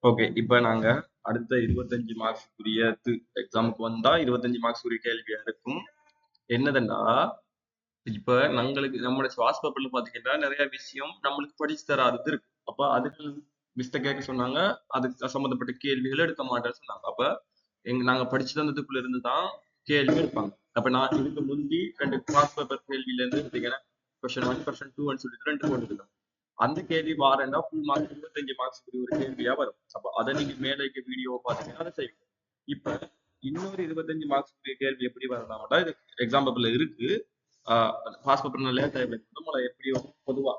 Okay. இப்ப நாங்க அடுத்த 25 மார்க்ஸ்க்குரிய எக்ஸாமுக்கு வந்தா 25 மார்க்ஸ்க்குரிய கேள்வியா இருக்கும். என்னதுன்னா, இப்ப நம்மளுக்கு நம்மளோட சுவாச பேப்பர்ல பாத்தீங்கன்னா நிறைய விஷயம் நம்மளுக்கு படிச்சு தராதது இருக்கு. அப்ப அதுக்கு மிஸ்டர் கேட்க சொன்னாங்க. அதுக்கு சம்பந்தப்பட்ட கேள்விகள் எடுக்க மாட்டேன்னு சொன்னாங்க. அப்ப நாங்க படிச்சு தந்ததுக்குள்ள இருந்து தான் கேள்வி எடுப்பாங்க. அப்ப நான் இதுக்கு முந்தி 2 சுவாச பேப்பர் கேள்வியில இருந்து எடுத்தீங்கன்னா கொஸ்டின் 1, கொஸ்டின் 2 சொல்லிட்டு 2 போட்டுருக்கோம். அந்த கேள்வி வாரண்டா ஃபுல் மார்க் 25 மார்க்ஸ் ஒரு கேள்வியா வரும். அப்ப அதை நீங்க மேலே இருக்க வீடியோவை பார்த்தீங்கன்னா அதை செய்வீங்க. இப்ப இன்னொரு 25 மார்க்ஸ் கேள்வி எப்படி வரலாம்டா இது எக்ஸாம் பேப்பர்ல இருக்கு. பாஸ் பேப்பர் லேட் நம்மளை எப்படி பொதுவா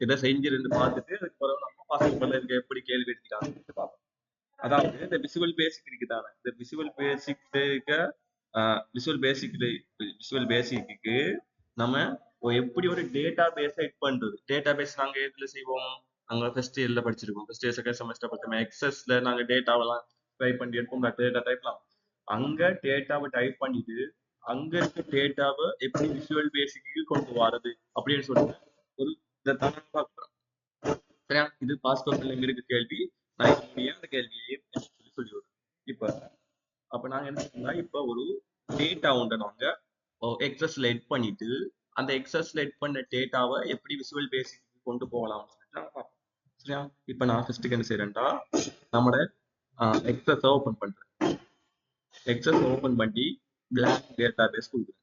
இதை செஞ்சிருந்து பார்த்துட்டு அதுக்கு பிறகு நம்ம பாஸ் பேப்பர்ல இருக்க எப்படி கேள்வி எடுத்துக்காங்க பார்ப்போம். அதாவது இந்த விசுவல் பேசிக் இருக்குதானே, இந்த விசுவல் பேசிக்கு நம்ம எப்படி ஒரு டேட்டா பேஸை எட் பண்றது. டேட்டா பேஸ் நாங்க எதுல செய்வோம், நாங்க ஃபர்ஸ்ட் இயர்ல படிச்சிருக்கோம். ஃபர்ஸ்ட் இயர் செகண்ட் செமஸ்டர் படிச்சோம். எக்ஸஸ்ல நாங்க டேட்டாவெல்லாம் டைப் பண்ணி எடுப்போம். டேட்டா டைப்லாம் அங்க டேட்டாவை டைப் பண்ணிட்டு அங்க இருக்க டேட்டாவை எப்படி விசுவல் பேசிக்கு கொண்டு வரது அப்படின்னு சொல்லிட்டு ஒரு இதைத்தான் பார்க்கிறோம். சரியா, இது பாஸ்போர்ட்ல இருக்க கேள்வி. நான் அந்த கேள்வியே சொல்லி வரும். இப்ப அப்ப நாங்க என்ன பண்ணலாம், இப்ப ஒரு டேட்டா உண்டு நாங்க எக்ஸஸ்ல எட் பண்ணிட்டு அந்த எக்ஸஸ்ல எட் பண்ண டேட்டாவை எப்படி விசுவல் பேசிக் கொண்டு போகலாம் சொல்லிட்டு நாங்க பார்ப்போம். சரியா, இப்ப நான் ஃபர்ஸ்ட் என்ன செய்யறேன்டா, நம்மளோட எக்ஸஸ் ஓபன் பண்றேன். எக்ஸஸ் ஓபன் பண்ணி பிளாங்க் டேட்டா பேஸ் கொடுக்குறேன்.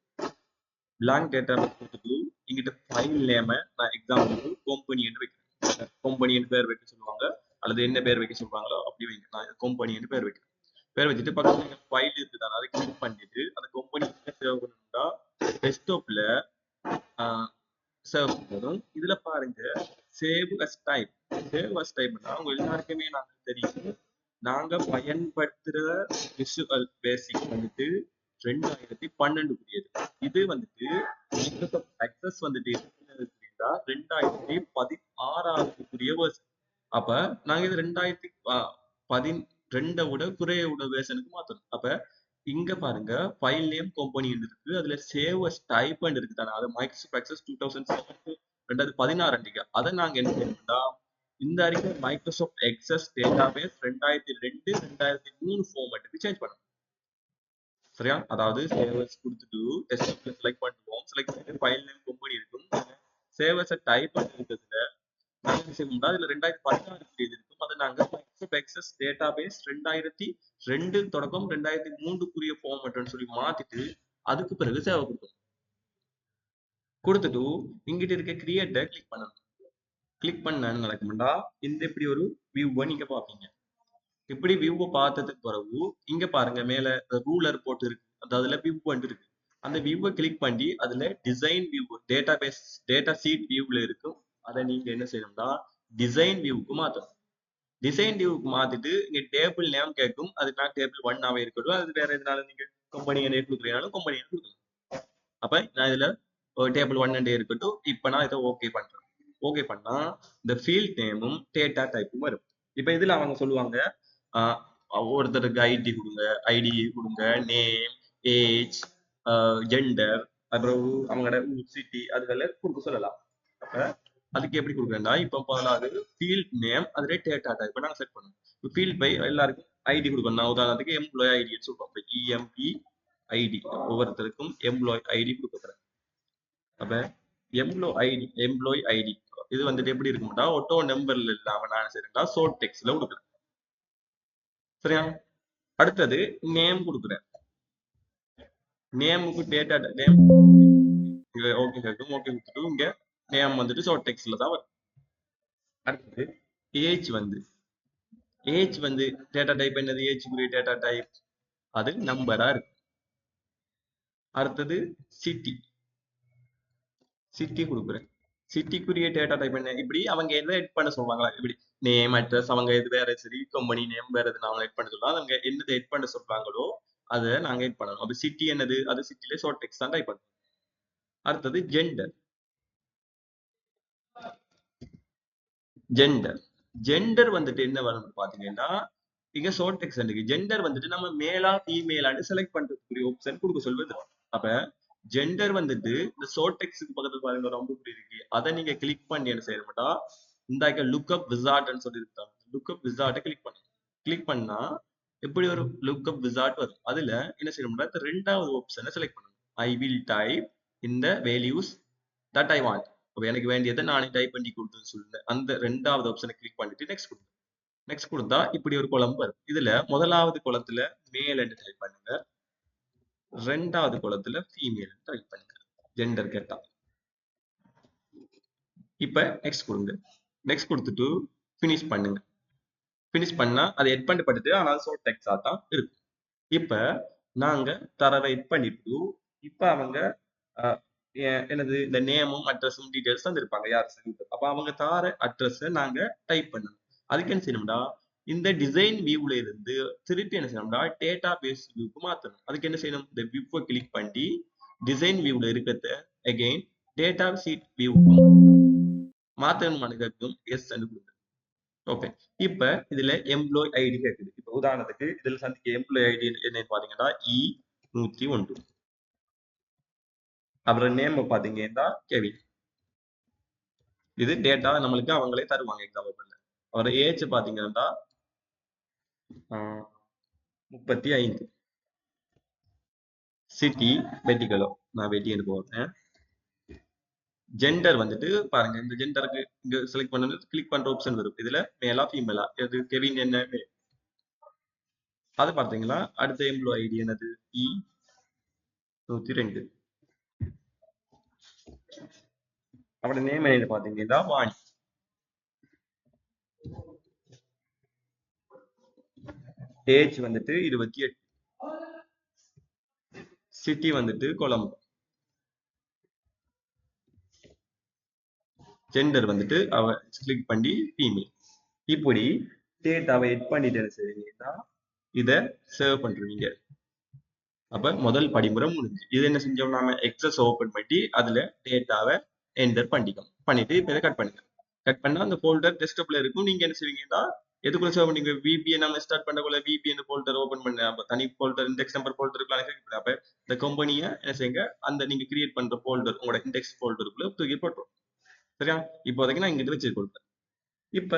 பிளாங்க் டேட்டா பேஸ் கொடுத்துட்டு இங்கிட்ட ஃபைல் நேம நான் எக்ஸாம்பிளுக்கு கம்பெனி என்று வைக்கிறேன். கம்பெனி என்று பேர் வைக்க சொல்லுவாங்க, அல்லது என்ன பேர் வைக்க சொல்றாங்களோ அப்படி வைங்க. நான் கம்பெனி என்று பேர் வைக்கிறேன். பேர் வச்சுட்டு பக்கத்துல ஃபைல் இருக்குதானே அதை கிளிக் பண்ணிட்டு அந்த கம்பெனி சேவ் பண்ணா டெஸ்க்டாப்ல சேவ் பண்ணும். இதுல பாருங்க save as type. Save as டைப்னா உங்க எல்லாருக்குமே நாங்க தெரியும், நாங்க பயன்படுத்துற விசுவல் பேசிக் வந்துட்டு 2012 இது வந்துட்டு மைக்ரோசாஃப்ட் அக்சஸ் வந்துட்டு 2016 வேர்ஷன். அப்ப நாங்க இது 2012 விட குறைய விட வேர்ஷனுக்கு மாத்தணும். அப்ப இங்க பாருங்க ஃபைல் நேம் கம்பெனி இருக்கு, அதுல சேவ் அஸ் டைப் இருக்கு தானே, அது மைக்ரோசாஃப்ட் அக்சஸ் 2007 2016 அதை நாங்க என்ன செய்யணும்னா இந்த அறிக்கை மைக்ரோசாஃப்ட் எக்ஸஸ் டேட்டாபேஸ் 2002 2003 ஃபார்மேட்டுக்கு சேஞ்ச் பண்ணணும். சரியா, அதாவது சேவர்ஸ் கொடுத்துட்டு டெஸ்க்டாப்ல செலக்ட் பண்ணுவோம். செலக்ட் பண்ணிட்டு ஃபைல் நேம் கம்பெனி இருக்கும், சேவர்ஸை டைப் பண்ணிருக்கிறதுல நாங்க செய்யணும்னா இதுல 2016 இருக்கும். அதை நாங்க மைக்ரோசாஃப்ட் எக்ஸஸ் டேட்டாபேஸ் 2002 தொடக்கம் 2003 ஃபார்மேட்னு சொல்லி மாத்திட்டு அதுக்கு பிறகு சேவை கொடுக்கணும். கொடுத்துட்டு இங்கிட்ட இருக்க கிரியேட்டை கிளிக் பண்ணணும். கிளிக் பண்ண நடக்கும்டா இந்த இப்படி ஒரு வியூவை நீங்க பாப்பீங்க. இப்படி வியூவை பார்த்ததுக்கு பிறகு இங்க பாருங்க மேல ரூலர் போட்டு இருக்கு, அதுல வியூ இருக்கு. அந்த வியூவை கிளிக் பண்ணி அதுல டிசைன் வியூ டேட்டா சீட் வியூல இருக்கும். அதை நீங்க என்ன செய்யணும்னா டிசைன் வியூவுக்கு மாத்தணும். டிசைன் வியூவுக்கு மாத்திட்டு இங்க டேபிள் நேம் கேட்கும், அது நான் டேபிள் 1 இருக்கட்டும், அது வேற எதனால நீங்க கம்பெனி நேம் கொடுக்குறீங்கனாலும் கம்பெனி நேம் கொடுக்கலாம். அப்ப நான் இதுல டேபிள் 1 இருக்கட்டும். இப்ப நான் இதை ஓகே பண்றேன். ஓகே பண்ணா இந்த ஃபீல்ட் நேமும் டேட்டா டைப்பும் வரும். இப்ப இதுல அவங்க சொல்லுவாங்க ஒருத்தருக்கு ஐடி கொடுங்க, நேம், ஏஜ், ஜெண்டர், அப்புறம் அவங்களோட சிட்டி அதுக்கெல்லாம் கொடுக்க சொல்லலாம். அப்ப அதுக்கு எப்படி கொடுக்குறேன்னா இப்ப முதலாவது ஃபீல்ட் நேம் அதுல டேட்டா டைப் நாங்க செட் பண்ணுவோம். ஃபீல்ட் பை எல்லாருக்கும் ஐடி கொடுக்கணும். நான் உதாரணத்துக்கு எம்ப்ளாய் ஐடின்னு சொல்றோம். இஎம்பி ஐடி ஒவ்வொருத்தருக்கும் எம்ப்ளாய் ஐடி கொடுக்குறேன். அப்ப எம்ப்ளாய் ஐடி இது வந்துட்டு எப்படி இருக்கும்டா ஒட்டோ நம்பர்ல இல்லாம நான் செய்யறேன்டா ஷார்ட் டெக்ஸ்ட்ல கொடுக்குறேன். சரியா, அடுத்தது நேம் கொடுக்குறேன். நேமுக்கு டேட்டா நேம் ஓகே கேட்கும். ஓகே கொடுத்துட்டு இங்க நேம் வந்துட்டு ஷார்ட் டெக்ஸ்ட்ல தான் வரும். அடுத்தது ஏஜ் வந்து டேட்டா டைப் என்னது, ஏஜ்க்குரிய டேட்டா டைப் அது நம்பரா இருக்கு. அடுத்தது சிட்டி கொடுக்குறேன். சிட்டிக்குரிய டேட்டா டைப் என்ன, இப்படி அவங்க எதை எட் பண்ண சொல்றாங்களா, இப்படி நேம் அட்ரஸ் அவங்க இது வேற சரி கம்பெனி நேம் வேற எது நாங்க எட் பண்ண சொல்லலாம். அவங்க என்னதை எட் பண்ண சொல்றாங்களோ அதை நாங்க எட் பண்ணணும். அப்ப சிட்டி என்னது, அது சிட்டில ஷார்ட் டெக்ஸ்ட் தான் டைப் பண்ணணும். அடுத்தது ஜெண்டர் வந்துட்டு என்ன வரும்னு பாத்தீங்கன்னா இங்க ஷார்ட் டெக்ஸ்ட் இருக்கு. ஜெண்டர் வந்துட்டு நம்ம மேலா ஃபீமேலான்னு செலக்ட் பண்றதுக்குரிய ஆப்ஷன் கொடுக்க சொல்வது. அப்ப ஜெண்டர் வந்துட்டு இந்த ஷார்ட் டெக்ஸ்ட்க்கு பக்கத்துல பாருங்க ரொம்ப இருக்கு, அதை நீங்க கிளிக் பண்ணி என்ன செய்யணும்னா இந்த லுக் அப் விசார்ட்னு சொல்லி இருக்காங்க. லுக்அப் விசார்ட்டை கிளிக் பண்ணுங்க. கிளிக் பண்ணா எப்படி ஒரு லுக்அப் விசார்ட் வரும். அதுல என்ன செய்யணும்னா இந்த ரெண்டாவது ஆப்ஷனை செலக்ட் பண்ணணும். ஐ வில் டைப் இந்த வேல்யூஸ் தட் ஐ வாண்ட். அப்ப எனக்கு வேண்டியதை நானே டைப் பண்ணி கொடுத்துன்னு சொல்லுங்க. அந்த ரெண்டாவது ஆப்ஷனை கிளிக் பண்ணிட்டு நெக்ஸ்ட் கொடுங்க. நெக்ஸ்ட் கொடுத்தா இப்படி ஒரு குளம் வரும். இதுல முதலாவது குளத்துல மேல் டைப் பண்ணுங்க, ரெண்டாவது குளத்துல ஃபீமேல் டைப் பண்ணுங்க, ஜெண்டர் கேட்டா. இப்ப நெக்ஸ்ட் கொடுங்க. நெக்ஸ்ட் கொடுத்துட்டு ஃபினிஷ் பண்ணுங்க. ஃபினிஷ் பண்ணா அது எட் பண்ணப்பட்டது, ஆனால் ஷார்ட் டெக்ஸ்டா தான் இருக்கும். இப்ப நாங்க தரவை எட் பண்ணிட்டு இப்ப அவங்க எனது இந்த நேமும் அட்ரஸும் டீடைல்ஸ் தந்திருப்பாங்க யார். அப்ப அவங்க தார அட்ரஸை நாங்க டைப் பண்ணணும். அதுக்கு என்ன செய்யணும்டா, இந்த டிசைன் வியூல இருந்து திருப்பி என்ன செய்யணும்டா டேட்டா பேஸ் வியூக்கு மாத்தணும். அதுக்கு என்ன செய்யணும், இந்த வியூவை கிளிக் பண்ணி டிசைன் வியூல இருக்கிறத அகைன் டேட்டா ஷீட் வியூக்கும் மாத்தணும். எஸ் கொடுங்க. ஓகே. இப்ப இதுல எம்ப்ளாய் ஐடி கேக்குது. இப்ப உதாரணத்துக்கு இதுல சந்திக்க எம்ப்ளாய் ஐடி என்னன்னு பாத்தீங்கன்னா E101. அப்புறம் நேம் பாத்தீங்கன்னா கெவின். இது டேட்டா நம்மளுக்கு அவங்களே தருவாங்க எக்ஸாம்பிள். அவர் ஏஜ் பாத்தீங்கன்னா 35. சிட்டி வெட்டிக்கலோ, நான் வெட்டின்னு போறேன். ஜெண்டர் வந்துட்டு பாருங்க, இந்த ஜெண்டருக்கு இங்க செலக்ட் பண்ணது கிளிக் பண்ற ஆப்ஷன் வரும். இதுல மேலா ஃபீமேலா, இது கெவின் என்ன அது பார்த்தீங்களா. அடுத்த எம்ப்ளாய் ஐடி என்னது E102. அவரோட நேம் என்ன பாத்தீங்கன்னா வாணி. ஏஜ் வந்துட்டு 28. சிட்டி வந்துட்டு கொலம்போ. ஜெண்டர் வந்துட்டு அவ கிளிக் பண்ணி ஃபீமேல். இப்படி டேட்டாவை எட் பண்ணிட்டு செய்வீங்கன்னா இதை சேவ் பண்றீங்க. அப்ப முதல் படிமுறை முடிஞ்சு. இது என்ன செஞ்சோம், நாம எக்ஸஸ் ஓபன் பண்ணி அதுல டேட்டாவை என்டர் பண்ணிட்டு இப்ப இதை கட் பண்ணுங்க. கட் பண்ணா அந்த ஃபோல்டர் டெஸ்க்டாப்ல இருக்கும். நீங்க என்ன செய்வீங்கன்னா எதுக்குள்ள சேவ் பண்ணீங்க, VPN நம்ம ஸ்டார்ட் பண்ணக்குள்ள VPN ஃபோல்டர் ஓபன் பண்ண, அப்ப தனி ஃபோல்டர் இண்டெக்ஸ் நம்பர் ஃபோல்டருக்குலாம். அப்ப இந்த கம்பெனியை என்ன செய்யுங்க, அந்த நீங்க கிரியேட் பண்ற ஃபோல்டர் உங்களோட இண்டெக்ஸ் ஃபோல்டருக்குள்ள தூக்கி போட்டுரும். சரியா. இப்போதைக்கு நான் இங்கிட்டு வச்சு கொடுப்பேன். இப்ப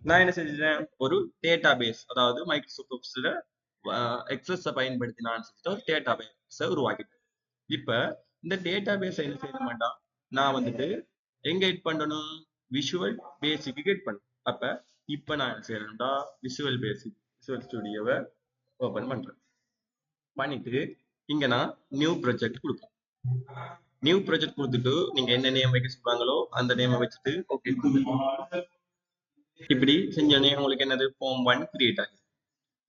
நான் என்ன செஞ்சேன், ஒரு டேட்டா பேஸ், அதாவது மைக்ரோசாஃப்ட் ஆஃபீஸ்ல எக்ஸஸ் பயன்படுத்தி நான் செஞ்சுட்டு ஒரு டேட்டா பேஸை உருவாக்கிட்டேன். இப்ப இந்த டேட்டா பேஸை என்ன செய்ய வேண்டாம், நான் வந்துட்டு எங்க எட் பண்ணணும், விஷுவல் பேசிக்கு எட் பண்ணணும். அப்ப இப்ப நான் என்ன செய்யணும்டா, விஷுவல் ஸ்டுடியோவை ஓபன் பண்றேன். பண்ணிட்டு இங்க நான் நியூ ப்ராஜெக்ட் கொடுப்பேன். நியூ ப்ராஜெக்ட் கொடுத்துட்டு நீங்க என்ன நேம் வைக்க சொல்றாங்களோ அந்த நேமை வச்சுட்டு ஓகே. இப்படி செஞ்சோடனே உங்களுக்கு என்னது, ஃபார்ம் 1 கிரியேட் ஆகுது.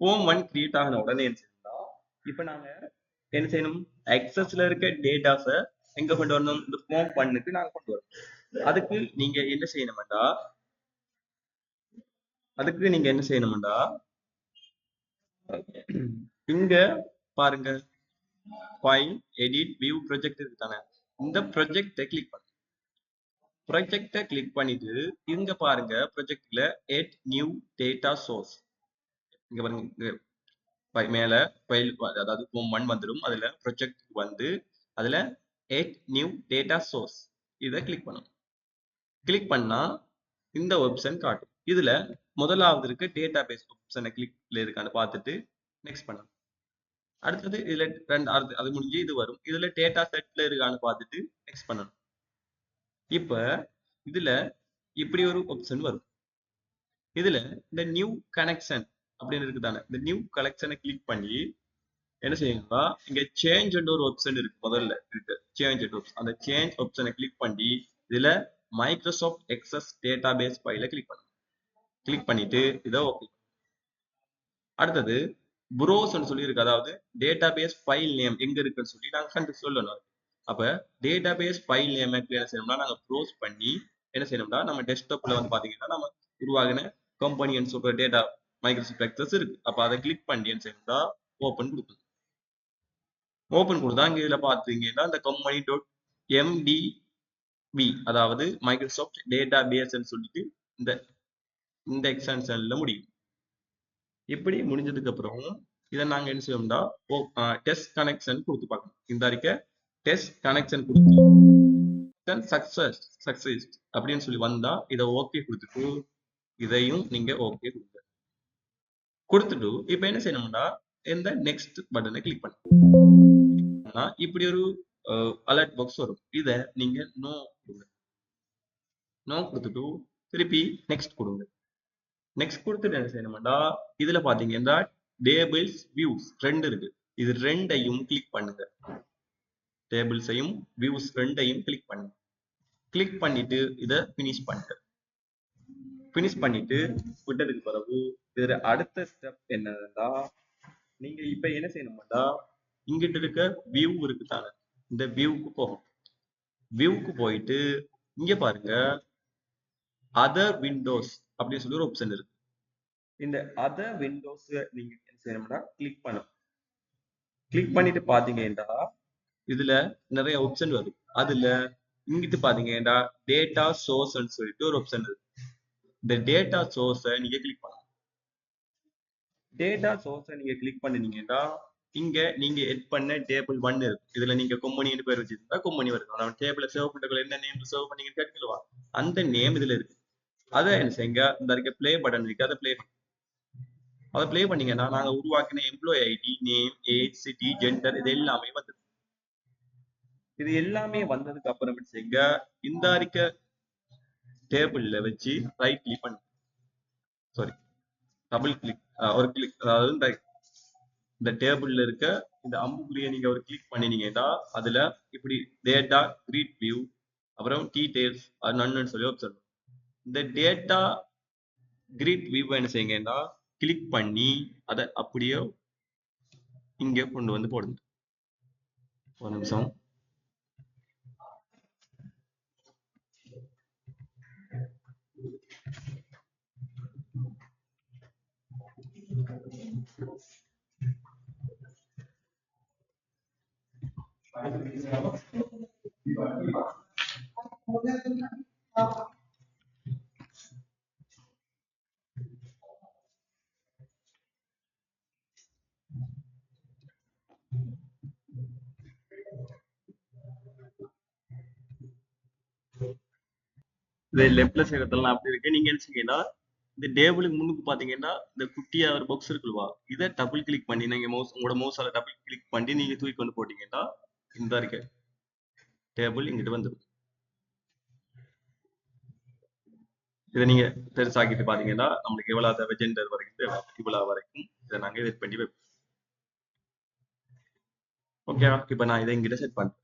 ஃபார்ம் 1 கிரியேட் ஆகின உடனே என்ன செய்யணும்னா, இப்ப நாங்க என்ன செய்யணும், எக்ஸஸ்ல இருக்க டேட்டாஸை எங்க கொண்டு வரணும், இந்த ஃபார்ம் 1க்கு நாங்க கொண்டு வரணும். அதுக்கு நீங்க என்ன செய்யணும்டா, இங்க பாருங்க, ஃபைல், எடிட், வியூ, ப்ராஜெக்ட் இருக்குதானே. இந்த ப்ராஜெக்டை கிளிக் பண்ணுங்க. ப்ராஜெக்டை கிளிக் பண்ணிட்டு இங்க பாருங்க, ப்ராஜெக்ட்ல எட் நியூ டேட்டா சோர்ஸ். இங்க பாருங்க, மேல ஃபைல், அதாவது ஃபார்ம் 1 வந்துடும். அதுல ப்ராஜெக்ட் வந்து அதுல எட் நியூ டேட்டா சோர்ஸ் இதை கிளிக் பண்ணணும். கிளிக் பண்ணா இந்த ஆப்ஷன் காட்டும். இதுல முதலாவது இருக்கு டேட்டா பேஸ் ஆப்ஷனை கிளிக்ல இருக்கான்னு பார்த்துட்டு நெக்ஸ்ட் பண்ணணும். அடுத்தது இதுல அது முடிஞ்சு இது வரும். இதுல டேட்டா செட்ல இருக்கான்னு பார்த்துட்டு நெக்ஸ்ட் பண்ணணும். இப்ப இதுல இப்படி ஒரு ஆப்ஷன் வரும். இதுல இந்த நியூ கனெக்ஷன் அப்படின்னு இருக்குதானே, இந்த நியூ கனெக்ஷனை கிளிக் பண்ணி என்ன செய்யுங்களா, இங்க சேஞ்ச் ஒரு ஆப்ஷன் இருக்கு, முதல்ல இருக்கு சேஞ்ச் ஆப்ஷன். அந்த சேஞ்ச் ஆப்ஷனை கிளிக் பண்ணி இதுல மைக்ரோசாஃப்ட் எக்ஸஸ் டேட்டாபேஸ் ஃபைலை கிளிக் பண்ணுங்க. கிளிக் பண்ணிட்டு இதை ஓகே. அடுத்தது ப்ரோஸ்ன்னு சொல்லி இருக்கு, அதாவது டேட்டாபேஸ் ஃபைல் நேம் எங்க இருக்குன்னு சொல்லி நாங்க கண்டு சொல்லணும். அப்ப டேட்டாபேஸ் ஃபைல் நேம் என்ன செய்யணும்னா, நாங்க ப்ரோஸ் பண்ணி என்ன செய்யணும்னா, நம்ம டெஸ்க்டாப்ல வந்து பாத்தீங்கன்னா நம்ம உருவாகின கம்பெனி சொல்ற டேட்டா மைக்ரோசாஃப்ட் எக்ஸஸ் இருக்கு. அப்ப அதை கிளிக் பண்ணி என்ன செய்யணும்னா ஓபன் கொடுக்கணும். ஓபன் கொடுத்தா இங்க இதுல பாத்தீங்கன்னா இந்த கம்பெனி டாட் MDB, அதாவது மைக்ரோசாஃப்ட் டேட்டா பேஸ் சொல்லிட்டு இந்த எக்ஸ்டென்ஷன்ல முடியும். இப்படி முடிஞ்சதுக்கு அப்புறம் இதை நாங்க என்ன செய்வோம்னா டெஸ்ட் கனெக்ஷன் கொடுத்து பார்க்கணும். இந்த அறிக்கை டெஸ்ட் கனெக்ஷன் கொடுத்து சக்சஸ் அப்படின்னு சொல்லி வந்தா இதை ஓகே கொடுத்துட்டு இதையும் நீங்க ஓகே கொடுங்க. கொடுத்துட்டு இப்ப என்ன செய்யணும்னா இந்த நெக்ஸ்ட் பட்டனை கிளிக் பண்ணா இப்படி ஒரு அலர்ட் பாக்ஸ் வரும். இதை நீங்க நோ கொடுங்க. நோ கொடுத்துட்டு திருப்பி நெக்ஸ்ட் கொடுங்க. நெக்ஸ்ட் கொடுத்துட்டு என்ன செய்யணும்னா இதுல பாத்தீங்கன்னா டேபிள்ஸ் வியூஸ் ரெண்டு இருக்கு. இது ரெண்டையும் கிளிக் பண்ணுங்க. டேபிள்ஸையும் வியூஸ் ரெண்டையும் கிளிக் பண்ணுங்க. கிளிக் பண்ணிட்டு இதை பினிஷ் பண்ணுங்க. பினிஷ் பண்ணிட்டு விட்டதுக்கு பிறகு இதுல அடுத்த ஸ்டெப் என்னன்னா நீங்க இப்ப என்ன செய்யணும்னா இங்கிட்ட இருக்க வியூ இருக்கு தானே, இந்த வியூக்கு போகும். வியூக்கு போயிட்டு இங்க பாருங்க அதர் விண்டோஸ் அப்படின்னு சொல்லி ஒரு ஆப்ஷன் இருக்கு. இந்த அதர் விண்டோஸ் நீங்க என்ன செய்யணும்னா கிளிக் பண்ணணும். கிளிக் பண்ணிட்டு பாத்தீங்கன்னா இதுல நிறைய ஆப்ஷன் வரும். அதுல இங்கிட்டு பாத்தீங்கன்னா டேட்டா சோர்ஸ் சொல்லிட்டு ஒரு ஆப்ஷன் இருக்கு. இந்த டேட்டா சோர்ஸை நீங்க கிளிக் பண்ணலாம். டேட்டா சோர்ஸை நீங்க கிளிக் பண்ணினீங்கன்னா இங்க நீங்க எட் பண்ண டேபிள் 1 இருக்கு. இதுல நீங்க கொம்பனின்னு பேர் வச்சிருந்தா கொம்பனி வரும். நம்ம டேபிள சேவ் பண்றதுல என்ன நேம் சேவ் பண்ணீங்கன்னு கேட்கலவா, அந்த நேம் இதுல இருக்கு. அதை என்ன செய்யுங்க, இந்த இருக்க பிளே பட்டன் இருக்கு, அதை பிளே பண்ணீங்கன்னா நாங்க உருவாக்கின employee ID, name, age, city, gender இது எல்லாமே வந்துடும். இது எல்லாமே வந்ததுக்கு அப்புறம் என்ன செய்யுங்க, இந்த இருக்க டேபிள்ல வச்சு ரைட் கிளிக் பண்ணு, சாரி டபுள் கிளிக், ஒரு கிளிக், அதாவது இந்த டேபிள்ல இருக்க இந்த அம்புக்குறியை நீங்க ஒரு கிளிக் பண்ணினீங்கன்னா அதுல இப்படி டேட்டா கிரீட் வியூ அப்புறம் டீடைல்ஸ் அது நன்னு சொல்லி ஆப்ஷன். இந்த டேட்டா கிரீட் வியூ என்ன செய்யுங்கன்னா கிளிக் பண்ணி அதை அப்படியே இங்க கொண்டு வந்து போடுங்க. ஒரு நிமிஷம். இது லெஃப்ட்ல செய்யறதெல்லாம் அப்படி இருக்கு. நீங்க என்ன செய்யுங்கன்னா இந்த டேபிளுக்கு முன்னுக்கு பாத்தீங்கன்னா இந்த குட்டியா ஒரு பாக்ஸ் இருக்குல்வா, இதை டபுள் கிளிக் பண்ணி நீங்க உங்களோட மவுஸால டபுள் கிளிக் பண்ணி நீங்க தூக்கி கொண்டு போட்டீங்கன்னா இந்த இருக்க டேபிள் இங்கிட்டு வந்துடும். இதை நீங்க பெருசாக்கிட்டு பாத்தீங்கன்னா நம்மளுக்கு எவ்வளவு தேவை, ஜெண்டர் வரைக்கும் தேவை, இவ்வளவு வரைக்கும் இதை நாங்க எடிட் பண்ணி வைப்போம். ஓகே, இப்ப நான் இதை இங்கிட்ட செட் பண்றேன்.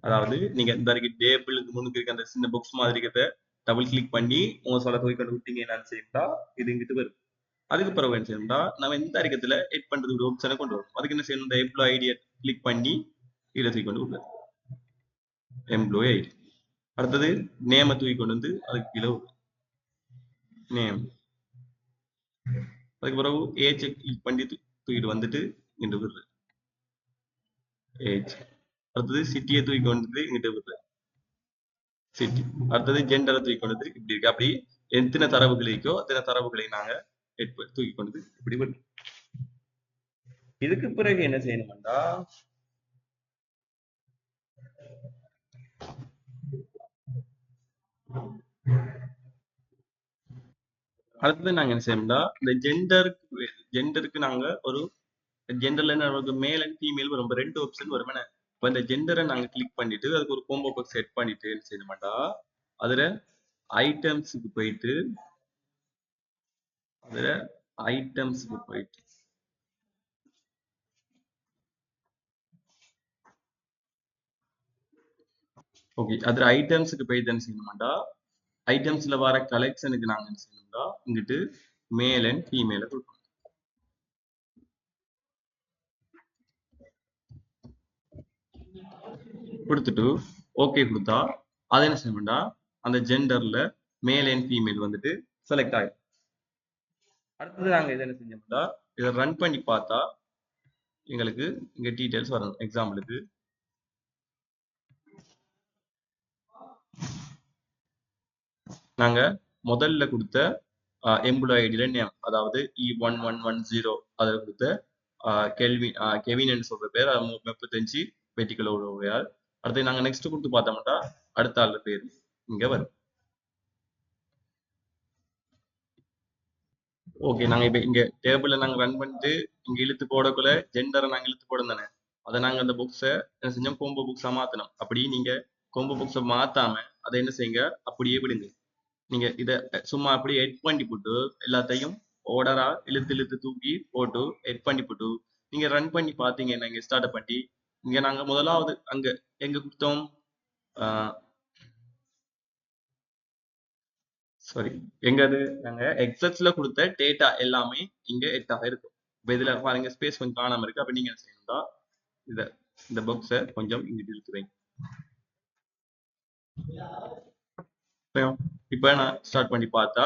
அதாவது நீங்க இந்த டேபிளுக்கு முன்னுக்கு இருக்க அந்த சின்ன பாக்ஸ் மாதிரி இருக்கிறத டபுள் கிளிக் பண்ணி உங்க சொல்ல தூக்கி கொண்டு விட்டீங்க என்னன்னு செய்யட்டா இது இங்கிட்டு வரும். அதுக்கு பிறகு என்ன செய்யணும்னா நம்ம இந்த அறிக்கத்துல எட் பண்றது ஒரு ஆப்ஷனை கொண்டு வரும். அதுக்கு என்ன செய்யணும், இந்த எம்ப்ளாய் ஐடியை கிளிக் பண்ணி இதை தூக்கி கொண்டு விடுறது எம்ப்ளாய் ஐடி. அடுத்தது நேம தூக்கி கொண்டு வந்து அதுக்கு கீழே நேம். அதுக்கு பிறகு ஏஜ் கிளிக் பண்ணி தூக்கிட்டு வந்துட்டு இங்கிட்டு விடுறது ஏஜ். அடுத்தது சிட்டியை தூக்கி கொண்டு இங்கிட்டு விடுறது சிட்டி. அடுத்தது ஜெண்டரை தூக்கி கொண்டு இப்படி இருக்கு. அப்படி எத்தனை தரவுகள் இருக்கோ அத்தனை தரவுகளை நாங்க தூக்கி கொண்டு இப்படி விடுறோம். இதுக்கு பிறகு என்ன செய்யணும்டா அடுத்தது நாங்க என்ன செய்யணும்னா இந்த ஜெண்டருக்கு நாங்க ஒரு ஜெண்டர்ல நமக்கு மேல் அண்ட் ஃபீமேல் வரும், ரெண்டு ஆப்ஷன் வரும். இப்ப இந்த ஜெண்டரை நாங்க கிளிக் பண்ணிட்டு அதுக்கு ஒரு கோம்போ பாக்ஸ் செட் பண்ணிட்டு என்ன செய்யணும்டா அதுல ஐட்டம்ஸுக்கு போயிட்டு ஓகே, அதுல ஐட்டம்ஸுக்கு போயிட்டு என்ன செய்யணும்டா ஐட்டம்ஸ்ல வர கலெக்ஷனுக்கு நாங்க என்ன செய்யணும்டா இங்கிட்டு மேல் அண்ட் ஃபீமேல கொடுக்கணும். கொடுத்துட்டு ஓகே கொடுத்தா அதை என்ன செய்யணும்டா அந்த ஜெண்டர்ல மேல் அண்ட் ஃபீமேல் வந்துட்டு செலக்ட் ஆகும். அடுத்தது நாங்க இதை என்ன செஞ்சோம்னா இதை ரன் பண்ணி பார்த்தா எங்களுக்கு இங்க டீடைல்ஸ் வரணும். எக்ஸாம்பிளுக்கு நாங்க முதல்ல கொடுத்த எம்ப்ளாய் ஐடியில நேம், அதாவது E1110 அதை கொடுத்த கெவின் சொல்ற பேர் 35 வெட்டிக்கல உடையார். அடுத்து நாங்க நெக்ஸ்ட் கொடுத்து பார்த்தோம்னா அடுத்த ஆள் பேர் இங்க வரும். ஓகே. நாங்க இப்ப இங்க டேபிள்ல நாங்க ரன் பண்ணிட்டு இங்க இழுத்து போடக்குள்ள ஜெண்டரை நாங்க இழுத்து போடணும் தானே. அதை நாங்க அந்த புக்ஸை என்ன செஞ்சோம், கோம்போ புக்ஸா மாத்தணும். அப்படி நீங்க கோம்போ புக்ஸை மாத்தாம அதை என்ன செய்யுங்க, அப்படியே விடுங்க. நீங்க இத சும்மா அப்படியே எட் பண்ணி போட்டு எல்லாத்தையும் ஆர்டரா இழுத்து இழுத்து தூக்கி போட்டு எட் பண்ணி போட்டு நீங்க ரன் பண்ணி பாத்தீங்கன்னா இங்க ஸ்டார்ட் பண்ணி இங்க நாங்க முதலாவது அங்க எங்க கொடுத்தோம், சாரி, எங்க அது நாங்க எக்ஸஸ்ல கொடுத்த டேட்டா எல்லாமே இங்க எட்டாக இருக்கும். இப்ப இதுல பாருங்க ஸ்பேஸ் கொஞ்சம் காணாம இருக்கு. அப்ப நீங்க என்ன செய்யணும்னா இத இந்த பாக்ஸை கொஞ்சம் இங்கிட்டு இழுத்து வைங்க. இப்ப நான் ஸ்டார்ட் பண்ணி பார்த்தா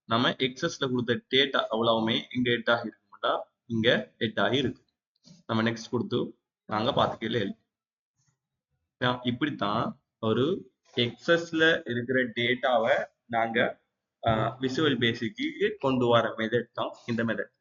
நம்ம எக்ஸஸ்ல கொடுத்த டேட்டா அவ்வளவுமே இங்க எட்டாக இருக்கும்டா, இங்க எட்டாகி இருக்கு. நம்ம நெக்ஸ்ட் கொடுத்து நாங்க பார்த்துக்கல. இப்படித்தான் ஒரு எக்ஸஸ்ல இருக்கிற டேட்டாவை நாங்க விசுவல் பேசிக்கு கொண்டு வர மெத்தட் தான் இந்த மெத்தட்.